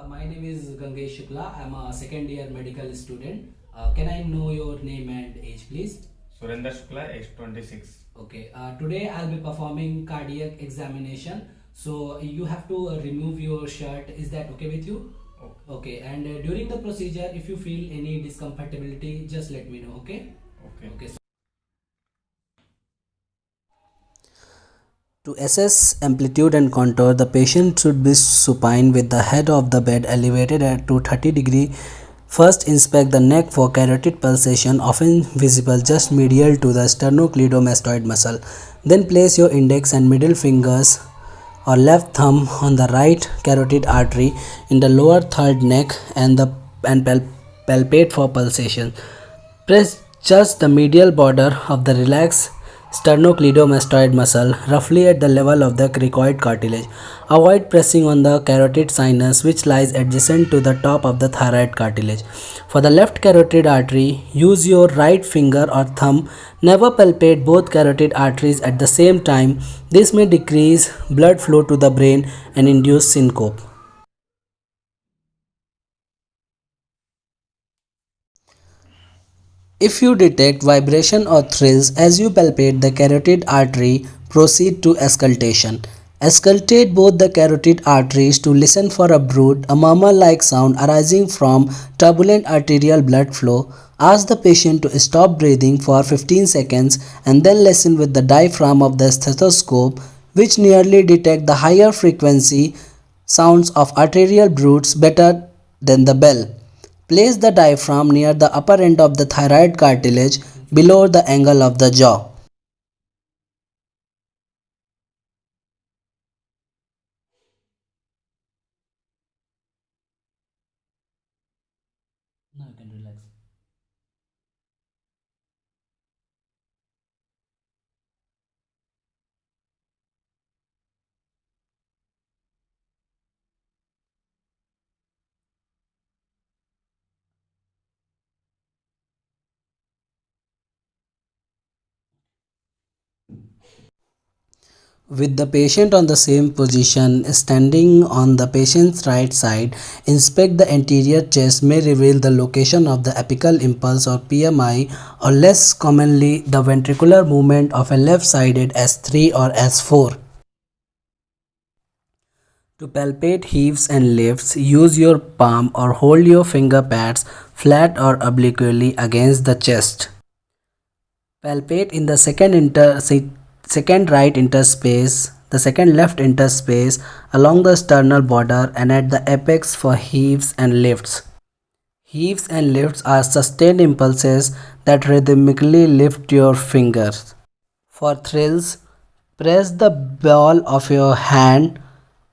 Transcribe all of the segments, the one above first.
My name is Gangesh Shukla. I'm a second year medical student. Can I know your name and age, please? Surendra Shukla, age 26. Okay. Today I'll be performing cardiac examination. So you have to remove your shirt. Is that okay with you? Okay. Okay. And during the procedure, if you feel any discomfortability, just let me know. Okay. Okay. Okay. To assess amplitude and contour, the patient should be supine with the head of the bed elevated at 230 degree. First, inspect the neck for carotid pulsation, often visible just medial to the sternocleidomastoid muscle. Then place your index and middle fingers or left thumb on the right carotid artery in the lower third neck and palpate for pulsation. Press just the medial border of the relaxed sternocleidomastoid muscle, roughly at the level of the cricoid cartilage. Avoid pressing on the carotid sinus, which lies adjacent to the top of the thyroid cartilage. For the left carotid artery, use your right finger or thumb. Never palpate both carotid arteries at the same time. This may decrease blood flow to the brain and induce syncope. If you detect vibration or thrills as you palpate the carotid artery, proceed to auscultation. Auscultate both the carotid arteries to listen for a bruit, a murmur-like sound arising from turbulent arterial blood flow. Ask the patient to stop breathing for 15 seconds and then listen with the diaphragm of the stethoscope, which nearly detect the higher frequency sounds of arterial broods better than the bell. Place the diaphragm near the upper end of the thyroid cartilage below the angle of the jaw. Now you can relax. With the patient on the same position, standing on the patient's right side, inspect the anterior chest may reveal the location of the apical impulse or PMI, or less commonly the ventricular movement of a left-sided S3 or S4. To palpate heaves and lifts, use your palm or hold your finger pads flat or obliquely against the chest. Palpate in the second right interspace, the second left interspace, along the sternal border and at the apex for heaves and lifts. Heaves and lifts are sustained impulses that rhythmically lift your fingers. For thrills, press the ball of your hand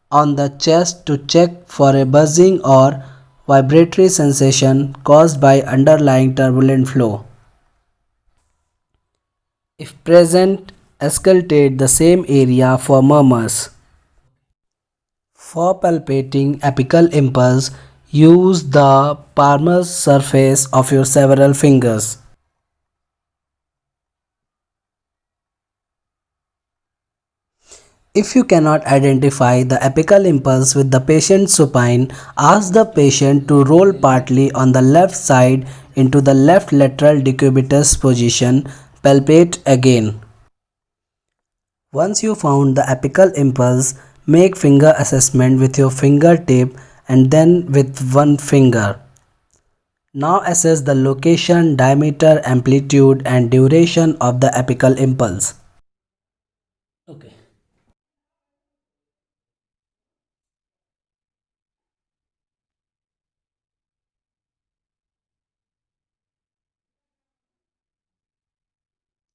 on the chest to check for a buzzing or vibratory sensation caused by underlying turbulent flow. If present, auscultate the same area for murmurs. For palpating apical impulse, use the palmar surface of your several fingers. If you cannot identify the apical impulse with the patient supine, ask the patient to roll partly on the left side into the left lateral decubitus position. Palpate again. Once you found the apical impulse, make finger assessment with your fingertip and then with one finger. Now assess the location, diameter, amplitude and duration of the apical impulse. Okay.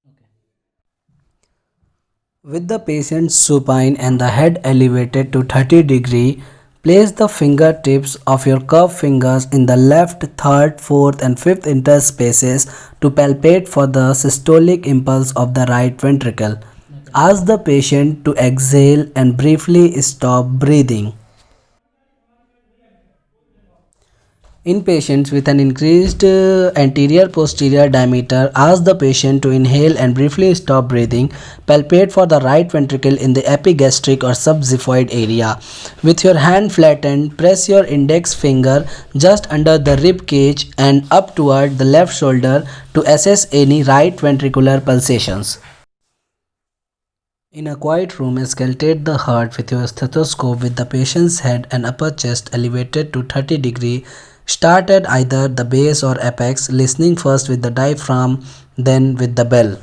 Okay. With the patient supine and the head elevated to 30 degree, place the fingertips of your curved fingers in the left, third, fourth and fifth interspaces to palpate for the systolic impulse of the right ventricle. Ask the patient to exhale and briefly stop breathing. In patients with an increased anterior posterior diameter, ask the patient to inhale and briefly stop breathing. Palpate for the right ventricle in the epigastric or subxiphoid area. With your hand flattened, press your index finger just under the rib cage and up toward the left shoulder to assess any right ventricular pulsations. In a quiet room, auscultate the heart with your stethoscope with the patient's head and upper chest elevated to 30 degree. Start at either the base or apex, listening first with the diaphragm, then with the bell.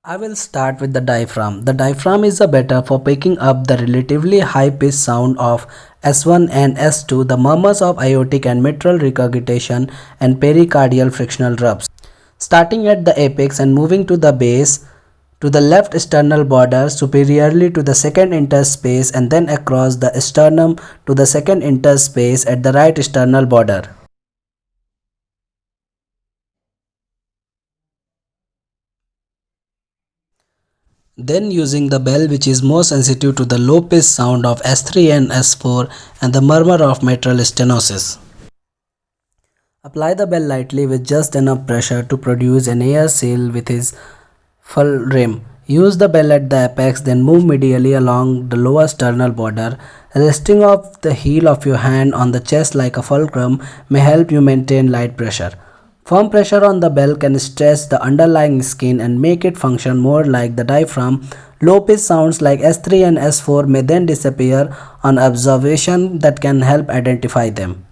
I will start with the diaphragm. The diaphragm is better for picking up the relatively high-pitched sound of S1 and S2, the murmurs of aortic and mitral regurgitation, and pericardial frictional rubs. Starting at the apex and moving to the base, to the left sternal border superiorly to the second interspace and then across the sternum to the second interspace at the right sternal border. Then using the bell, which is more sensitive to the low pitch sound of S3 and S4 and the murmur of mitral stenosis. Apply the bell lightly with just enough pressure to produce an air seal with his full rim. Use the bell at the apex, then move medially along the lower sternal border. Resting of the heel of your hand on the chest like a fulcrum may help you maintain light pressure. Firm pressure on the bell can stretch the underlying skin and make it function more like the diaphragm. Low pitch sounds like S3 and S4 may then disappear on observation that can help identify them.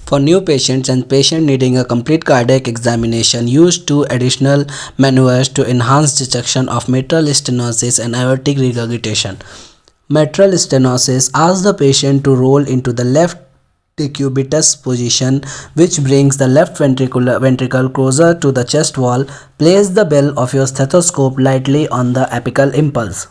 For new patients and patients needing a complete cardiac examination, use two additional maneuvers to enhance detection of mitral stenosis and aortic regurgitation. Mitral stenosis: ask the patient to roll into the left decubitus position, which brings the left ventricle closer to the chest wall. Place the bell of your stethoscope lightly on the apical impulse.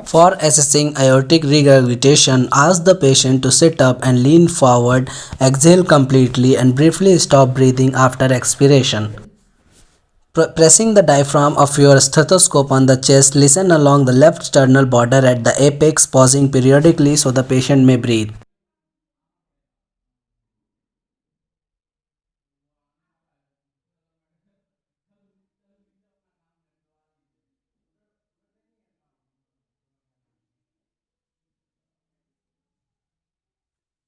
For assessing aortic regurgitation, ask the patient to sit up and lean forward, exhale completely, and briefly stop breathing after expiration. Pressing the diaphragm of your stethoscope on the chest, listen along the left sternal border at the apex, pausing periodically so the patient may breathe.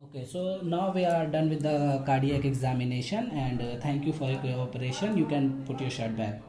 Okay, so now we are done with the cardiac examination, and thank you for your cooperation. You can put your shirt back.